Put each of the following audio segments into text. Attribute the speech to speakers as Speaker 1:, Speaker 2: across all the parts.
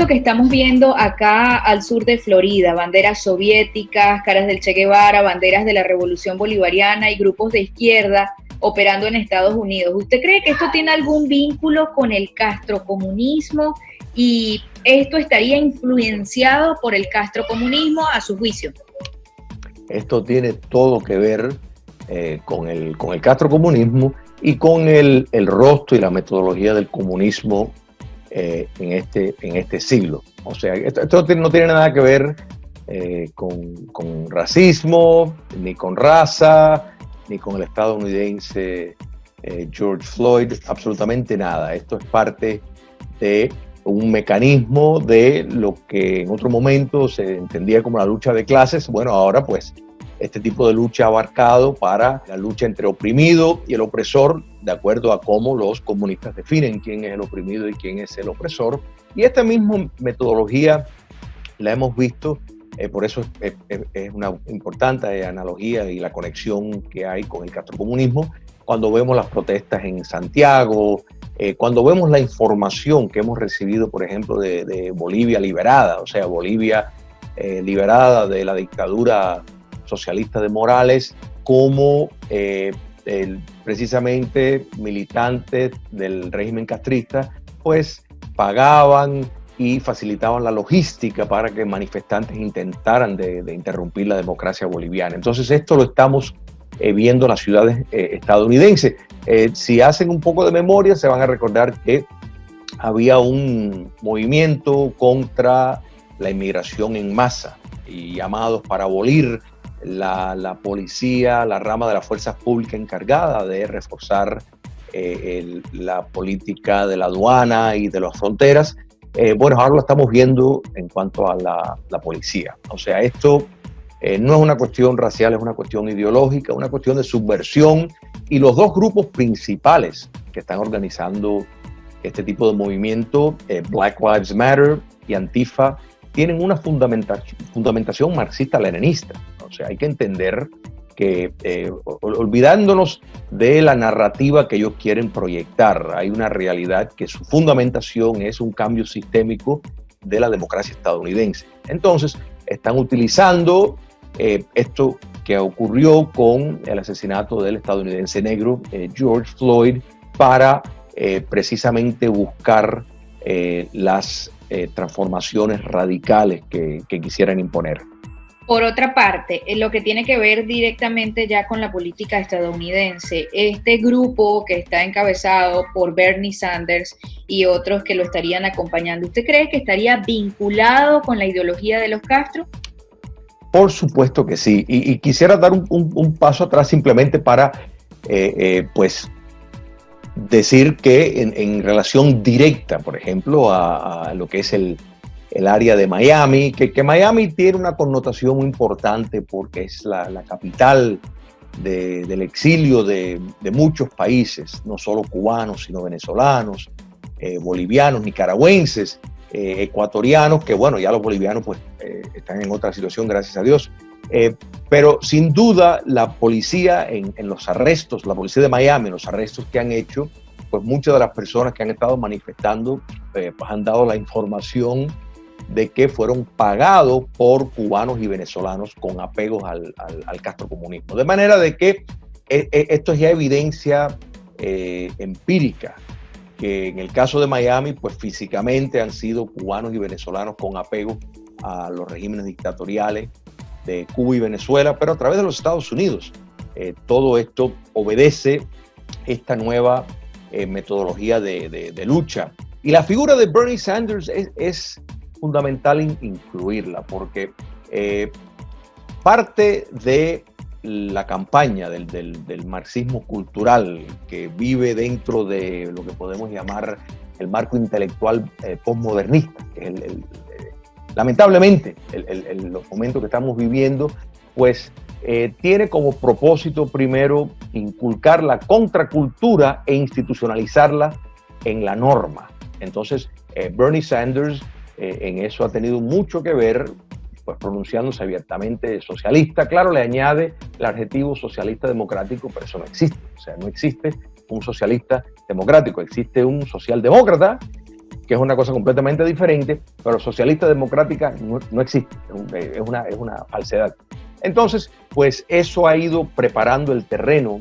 Speaker 1: esto que estamos viendo acá al sur de Florida, banderas soviéticas, caras del Che Guevara, banderas de la Revolución Bolivariana y grupos de izquierda operando en Estados Unidos, ¿usted cree que esto tiene algún vínculo con el castrocomunismo y esto estaría influenciado por el castrocomunismo a su juicio?
Speaker 2: Esto tiene todo que ver con el castrocomunismo y con el rostro y la metodología del comunismo en este siglo. O sea, esto no tiene nada que ver con racismo, ni con raza, ni con el estadounidense George Floyd, absolutamente nada. Esto es parte de un mecanismo de lo que en otro momento se entendía como la lucha de clases. Bueno, ahora pues este tipo de lucha ha abarcado para la lucha entre oprimido y el opresor, de acuerdo a cómo los comunistas definen quién es el oprimido y quién es el opresor. Y esta misma metodología la hemos visto, por eso es una importante analogía y la conexión que hay con el castrocomunismo, cuando vemos las protestas en Santiago, cuando vemos la información que hemos recibido, por ejemplo, de Bolivia liberada, o sea, Bolivia liberada de la dictadura socialista de Morales, como precisamente militantes del régimen castrista, pues pagaban y facilitaban la logística para que manifestantes intentaran de interrumpir la democracia boliviana. Entonces esto lo estamos viendo en las ciudades estadounidenses. Si hacen un poco de memoria, se van a recordar que había un movimiento contra la inmigración en masa y llamados para abolir la policía, la rama de las fuerzas públicas encargada de reforzar la política de la aduana y de las fronteras. Bueno, ahora lo estamos viendo en cuanto a la policía. O sea, esto no es una cuestión racial, es una cuestión ideológica, una cuestión de subversión. Y los dos grupos principales que están organizando este tipo de movimiento, Black Lives Matter y Antifa, tienen una fundamentación marxista-leninista. O sea, hay que entender que, olvidándonos de la narrativa que ellos quieren proyectar, hay una realidad que su fundamentación es un cambio sistémico de la democracia estadounidense. Entonces, están utilizando esto que ocurrió con el asesinato del estadounidense negro George Floyd para precisamente buscar las transformaciones radicales que quisieran imponer.
Speaker 1: Por otra parte, en lo que tiene que ver directamente ya con la política estadounidense, este grupo que está encabezado por Bernie Sanders y otros que lo estarían acompañando, ¿usted cree que estaría vinculado con la ideología de los Castro?
Speaker 2: Por supuesto que sí, y quisiera dar un paso atrás simplemente para pues decir que en relación directa, por ejemplo, a lo que es el área de Miami, que Miami tiene una connotación muy importante porque es la capital del exilio de muchos países, no solo cubanos, sino venezolanos, bolivianos, nicaragüenses, ecuatorianos, que bueno, ya los bolivianos pues están en otra situación, gracias a Dios. Pero sin duda la policía en los arrestos, la policía de Miami, en los arrestos que han hecho, pues muchas de las personas que han estado manifestando pues han dado la información de que fueron pagados por cubanos y venezolanos con apegos al castrocomunismo. De manera de que esto es ya evidencia empírica, que en el caso de Miami, pues físicamente han sido cubanos y venezolanos con apego a los regímenes dictatoriales de Cuba y Venezuela, pero a través de los Estados Unidos. Todo esto obedece esta nueva metodología de lucha. Y la figura de Bernie Sanders es fundamental incluirla, porque parte de la campaña del marxismo cultural que vive dentro de lo que podemos llamar el marco intelectual postmodernista, que es lamentablemente los momentos que estamos viviendo, pues tiene como propósito primero inculcar la contracultura e institucionalizarla en la norma. Entonces Bernie Sanders en eso ha tenido mucho que ver, pues pronunciándose abiertamente socialista. Claro, le añade el adjetivo socialista democrático, pero eso no existe. O sea, no existe un socialista democrático, existe un socialdemócrata que es una cosa completamente diferente, pero socialista democrática no existe, es una falsedad. Entonces, pues eso ha ido preparando el terreno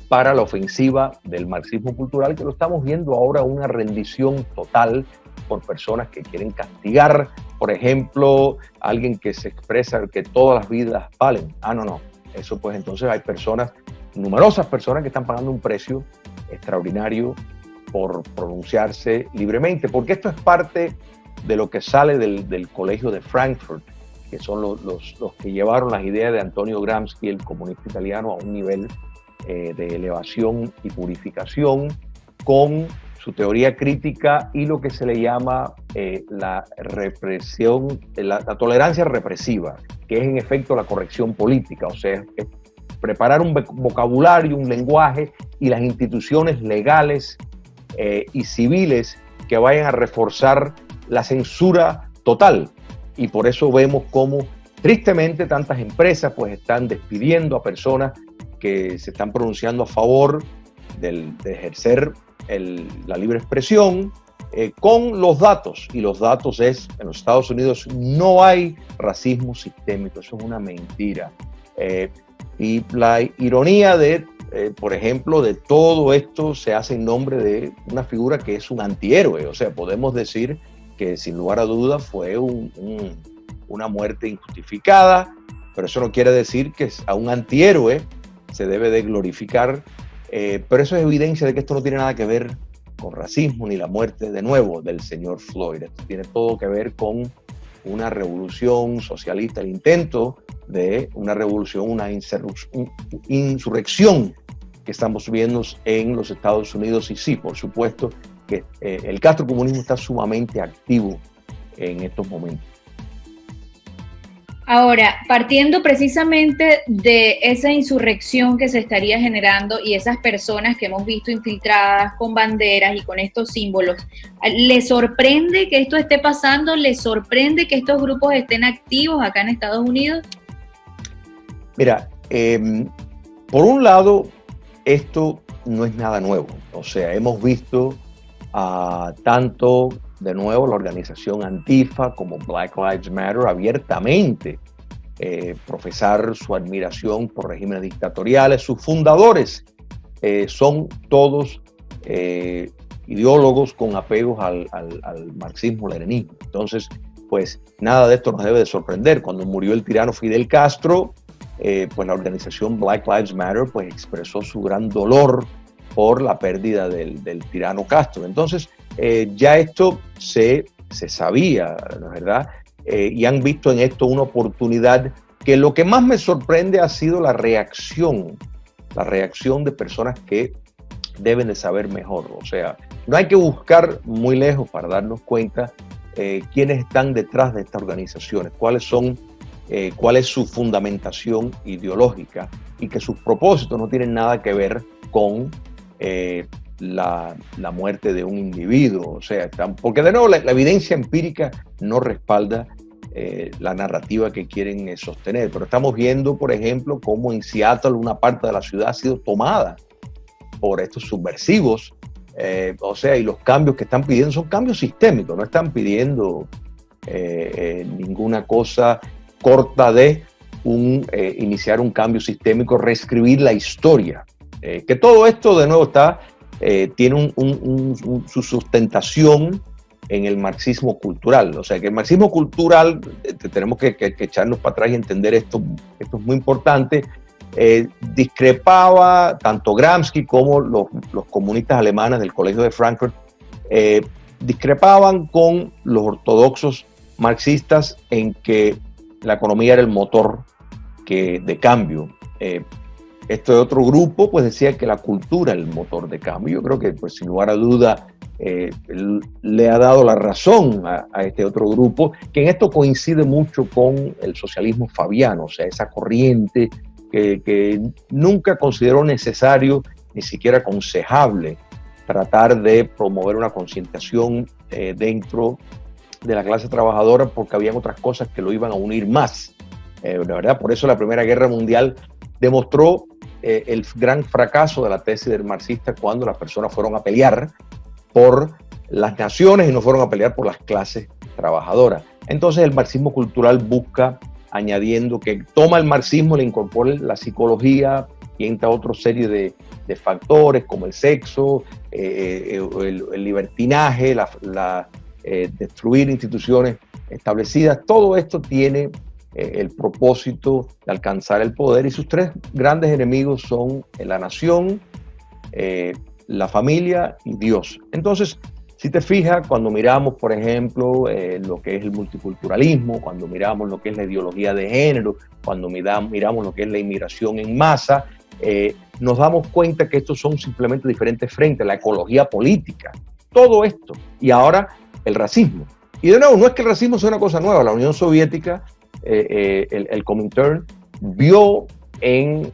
Speaker 2: para la ofensiva del marxismo cultural, que lo estamos viendo ahora, una rendición total por personas que quieren castigar, por ejemplo, alguien que se expresa que todas las vidas valen. No. Eso pues entonces hay personas, numerosas personas que están pagando un precio extraordinario por pronunciarse libremente, porque esto es parte de lo que sale del Colegio de Frankfurt, que son los que llevaron las ideas de Antonio Gramsci, el comunista italiano, a un nivel de elevación y purificación, con su teoría crítica y lo que se le llama la represión, la tolerancia represiva, que es en efecto la corrección política, o sea, es preparar un vocabulario, un lenguaje y las instituciones legales y civiles que vayan a reforzar la censura total. Y por eso vemos cómo tristemente tantas empresas pues están despidiendo a personas que se están pronunciando a favor de ejercer la libre expresión con los datos. Y los datos es, en los Estados Unidos no hay racismo sistémico, eso es una mentira. Y la ironía por ejemplo, de todo esto se hace en nombre de una figura que es un antihéroe. O sea, podemos decir que sin lugar a dudas fue una muerte injustificada, pero eso no quiere decir que a un antihéroe se debe de glorificar, pero eso es evidencia de que esto no tiene nada que ver con racismo ni la muerte de nuevo del señor Floyd. Esto tiene todo que ver con una revolución socialista, el intento de una revolución, una insurrección que estamos viendo en los Estados Unidos. Y sí, por supuesto que el castrocomunismo está sumamente activo en estos momentos.
Speaker 1: Ahora, partiendo precisamente de esa insurrección que se estaría generando y esas personas que hemos visto infiltradas con banderas y con estos símbolos, ¿le sorprende que esto esté pasando? ¿Le sorprende que estos grupos estén activos acá en Estados Unidos?
Speaker 2: Mira, por un lado, esto no es nada nuevo. O sea, hemos visto tanto, de nuevo, la organización Antifa como Black Lives Matter abiertamente profesar su admiración por regímenes dictatoriales. Sus fundadores son todos ideólogos con apegos al marxismo-leninismo. Entonces, pues nada de esto nos debe de sorprender. Cuando murió el tirano Fidel Castro, pues la organización Black Lives Matter pues expresó su gran dolor por la pérdida del tirano Castro. Entonces, ya esto se sabía, ¿no es verdad? Y han visto en esto una oportunidad que lo que más me sorprende ha sido la reacción de personas que deben de saber mejor. O sea, no hay que buscar muy lejos para darnos cuenta quiénes están detrás de estas organizaciones, cuál es su fundamentación ideológica y que sus propósitos no tienen nada que ver con la muerte de un individuo. O sea, porque de nuevo la evidencia empírica no respalda la narrativa que quieren sostener. Pero estamos viendo, por ejemplo, cómo en Seattle una parte de la ciudad ha sido tomada por estos subversivos. O sea, y los cambios que están pidiendo son cambios sistémicos, no están pidiendo ninguna cosa corta de iniciar un cambio sistémico, reescribir la historia. Que todo esto de nuevo tiene su sustentación en el marxismo cultural. O sea que el marxismo cultural, tenemos que echarnos para atrás y entender esto es muy importante. Discrepaba tanto Gramsci como los comunistas alemanes del Colegio de Frankfurt, discrepaban con los ortodoxos marxistas en que la economía era el motor de cambio. Este otro grupo pues decía que la cultura es el motor de cambio. Yo creo que pues sin lugar a duda le ha dado la razón a este otro grupo, que en esto coincide mucho con el socialismo fabiano, o sea, esa corriente que nunca consideró necesario, ni siquiera aconsejable, tratar de promover una concientización dentro de la clase trabajadora, porque habían otras cosas que lo iban a unir más. La verdad, por eso la Primera Guerra Mundial demostró el gran fracaso de la tesis del marxista cuando las personas fueron a pelear por las naciones y no fueron a pelear por las clases trabajadoras. Entonces el marxismo cultural busca, añadiendo que toma el marxismo, le incorpora la psicología y entra otra serie de factores como el sexo, el libertinaje, destruir instituciones establecidas. Todo esto tiene el propósito de alcanzar el poder, y sus tres grandes enemigos son la nación, la familia y Dios. Entonces, si te fijas, cuando miramos, por ejemplo, lo que es el multiculturalismo, cuando miramos lo que es la ideología de género, cuando miramos lo que es la inmigración en masa, nos damos cuenta que estos son simplemente diferentes frentes, la ecología política, todo esto. Y ahora el racismo. Y de nuevo, no es que el racismo sea una cosa nueva. La Unión Soviética, el Comintern, vio en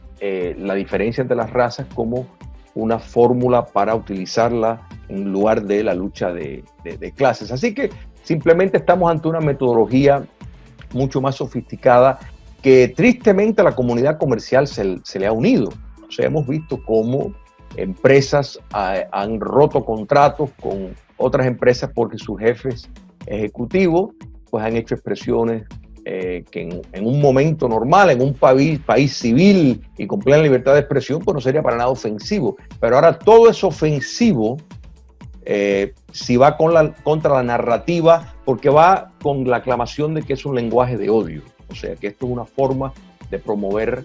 Speaker 2: la diferencia entre las razas como una fórmula para utilizarla en lugar de la lucha de clases. Así que simplemente estamos ante una metodología mucho más sofisticada que tristemente a la comunidad comercial se le ha unido. O sea, hemos visto cómo empresas han roto contratos con otras empresas porque sus jefes ejecutivos pues han hecho expresiones que en un momento normal, en un país civil y con plena libertad de expresión, pues no sería para nada ofensivo. Pero ahora todo es ofensivo si va contra la narrativa, porque va con la aclamación de que es un lenguaje de odio. O sea, que esto es una forma de promover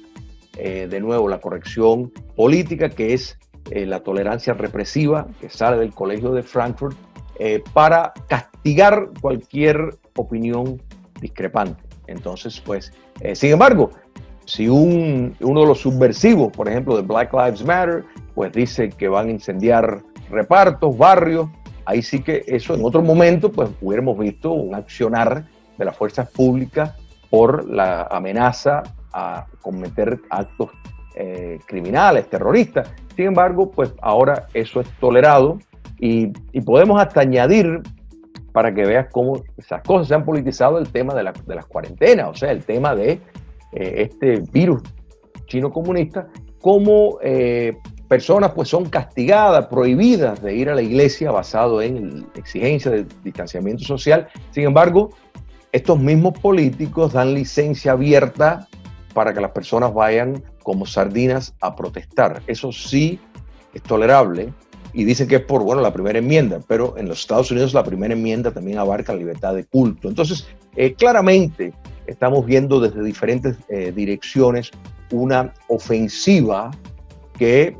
Speaker 2: de nuevo la corrección política, que es la tolerancia represiva que sale del Colegio de Frankfurt para castigar cualquier opinión discrepante. Entonces, pues, sin embargo, si uno de los subversivos, por ejemplo, de Black Lives Matter, pues dice que van a incendiar repartos, barrios, ahí sí que eso en otro momento, pues hubiéramos visto un accionar de las fuerzas públicas por la amenaza a cometer actos criminales, terroristas. Sin embargo, pues ahora eso es tolerado y podemos hasta añadir, para que veas cómo esas cosas se han politizado, el tema de las cuarentenas, o sea, el tema de este virus chino comunista, cómo personas pues son castigadas, prohibidas de ir a la iglesia basado en la exigencia de distanciamiento social. Sin embargo, estos mismos políticos dan licencia abierta para que las personas vayan como sardinas a protestar. Eso sí es tolerable. Y dicen que es por, bueno, la primera enmienda, pero en los Estados Unidos la primera enmienda también abarca la libertad de culto. Entonces, claramente estamos viendo desde diferentes direcciones una ofensiva que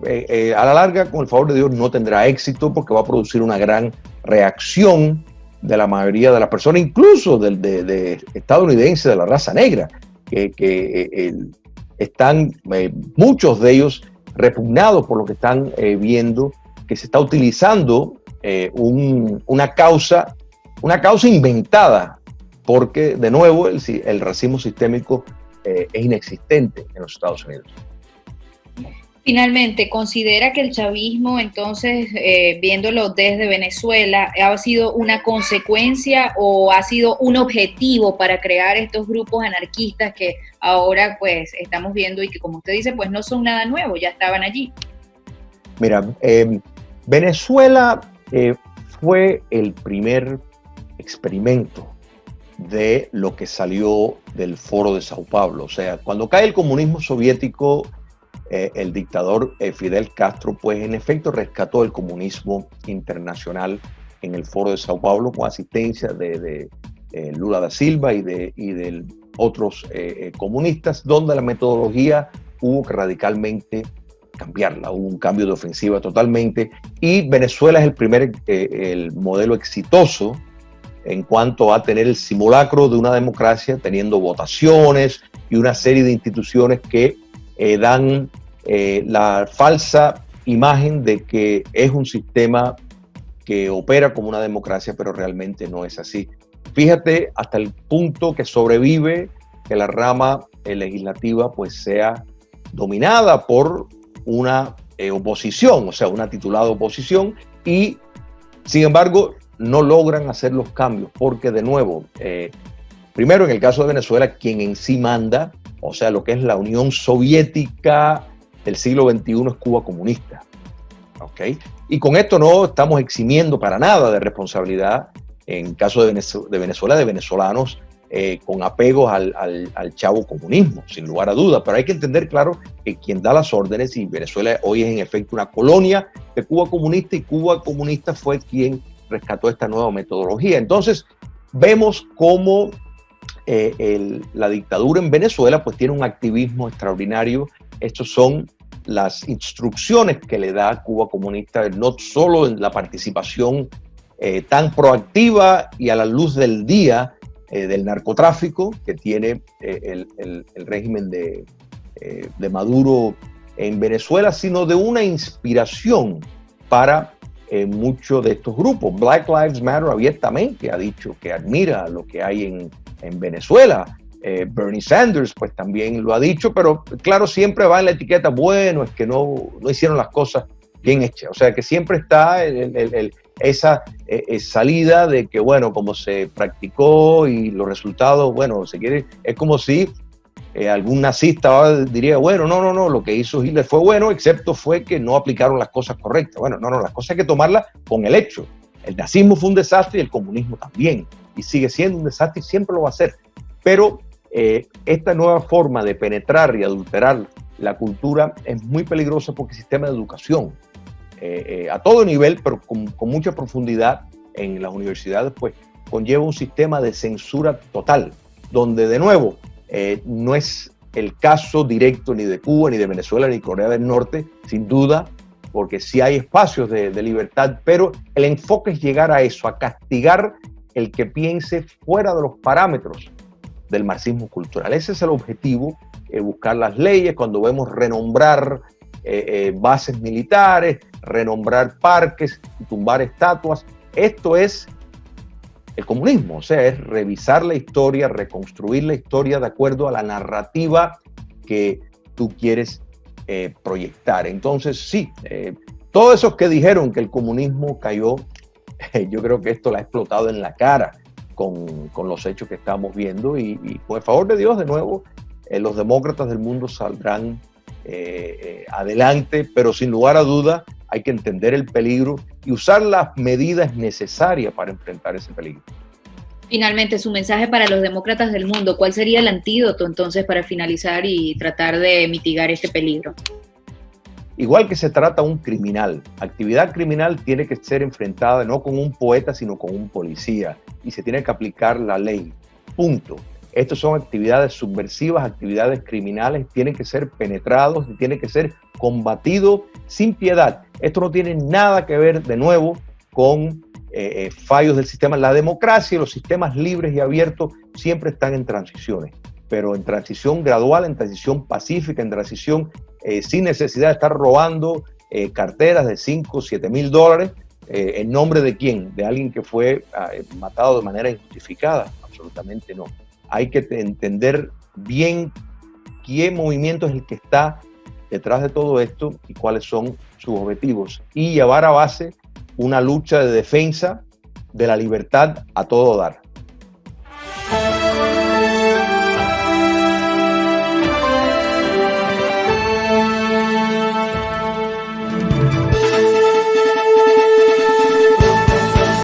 Speaker 2: a la larga, con el favor de Dios, no tendrá éxito porque va a producir una gran reacción de la mayoría de las personas, incluso de estadounidenses de la raza negra, que están muchos de ellos repugnados por lo que están viendo, que se está utilizando una causa inventada, porque de nuevo el racismo sistémico es inexistente en los Estados Unidos.
Speaker 1: Finalmente, ¿considera que el chavismo, entonces, viéndolo desde Venezuela, ha sido una consecuencia o ha sido un objetivo para crear estos grupos anarquistas que ahora pues estamos viendo y que, como usted dice, pues no son nada nuevo, ya estaban allí?
Speaker 2: Mira, Venezuela fue el primer experimento de lo que salió del Foro de Sao Paulo. O sea, cuando cae el comunismo soviético, el dictador Fidel Castro, pues en efecto rescató el comunismo internacional en el Foro de Sao Paulo con asistencia de Lula da Silva y de otros comunistas, donde la metodología hubo que radicalmente cambiarla, hubo un cambio de ofensiva totalmente, y Venezuela es el modelo exitoso en cuanto a tener el simulacro de una democracia, teniendo votaciones y una serie de instituciones que dan la falsa imagen de que es un sistema que opera como una democracia, pero realmente no es así. Fíjate hasta el punto que sobrevive que la rama legislativa pues sea dominada por una oposición, o sea, una titulada oposición, y sin embargo no logran hacer los cambios, porque de nuevo, primero en el caso de Venezuela, quien en sí manda, o sea, lo que es la Unión Soviética del siglo XXI es Cuba comunista, ¿ok? ¿okay? Y con esto no estamos eximiendo para nada de responsabilidad, en caso de Venezuela, de venezolanos con apegos al chavo comunismo, sin lugar a dudas. Pero hay que entender, claro, que quien da las órdenes, y Venezuela hoy es en efecto una colonia de Cuba comunista, y Cuba comunista fue quien rescató esta nueva metodología. Entonces, vemos cómo la dictadura en Venezuela pues tiene un activismo extraordinario. Estos son las instrucciones que le da Cuba comunista, no solo en la participación tan proactiva y a la luz del día del narcotráfico que tiene el régimen de Maduro en Venezuela, sino de una inspiración para muchos de estos grupos. Black Lives Matter abiertamente ha dicho que admira lo que hay en Venezuela. Bernie Sanders pues también lo ha dicho, pero claro, siempre va en la etiqueta, bueno, es que no hicieron las cosas bien hechas. O sea, que siempre está esa salida de que, bueno, como se practicó y los resultados, bueno, se quiere, es como si algún nazista diría, bueno, no, lo que hizo Hitler fue bueno, excepto fue que no aplicaron las cosas correctas. Bueno, no, las cosas hay que tomarlas con el hecho. El nazismo fue un desastre y el comunismo también, y sigue siendo un desastre y siempre lo va a ser. Pero esta nueva forma de penetrar y adulterar la cultura es muy peligrosa porque el sistema de educación, a todo nivel, pero con mucha profundidad en las universidades, pues conlleva un sistema de censura total, donde de nuevo no es el caso directo ni de Cuba, ni de Venezuela, ni Corea del Norte, sin duda, porque sí hay espacios de libertad, pero el enfoque es llegar a eso, a castigar el que piense fuera de los parámetros del marxismo cultural. Ese es el objetivo, buscar las leyes. Cuando vemos renombrar bases militares, renombrar parques, tumbar estatuas, esto es el comunismo, o sea, es revisar la historia, reconstruir la historia de acuerdo a la narrativa que tú quieres proyectar. Entonces, sí, todos esos que dijeron que el comunismo cayó, yo creo que esto la ha explotado en la cara con los hechos que estamos viendo, y por el favor de Dios, de nuevo, los demócratas del mundo saldrán adelante, pero sin lugar a duda hay que entender el peligro y usar las medidas necesarias para enfrentar ese peligro.
Speaker 1: Finalmente, su mensaje para los demócratas del mundo, ¿cuál sería el antídoto entonces para finalizar y tratar de mitigar este peligro?
Speaker 2: Igual que se trata un criminal, actividad criminal tiene que ser enfrentada no con un poeta, sino con un policía, y se tiene que aplicar la ley, punto. Estas son actividades subversivas, actividades criminales, tienen que ser penetrados y tienen que ser combatidos sin piedad. Esto no tiene nada que ver, de nuevo, con fallos del sistema. La democracia y los sistemas libres y abiertos siempre están en transiciones, pero en transición gradual, en transición pacífica, en transición sin necesidad de estar robando carteras de 5 o 7 mil dólares. ¿En nombre de quién? ¿De alguien que fue matado de manera injustificada? Absolutamente no. Hay que entender bien qué movimiento es el que está detrás de todo esto y cuáles son sus objetivos, y llevar a base una lucha de defensa de la libertad a todo dar.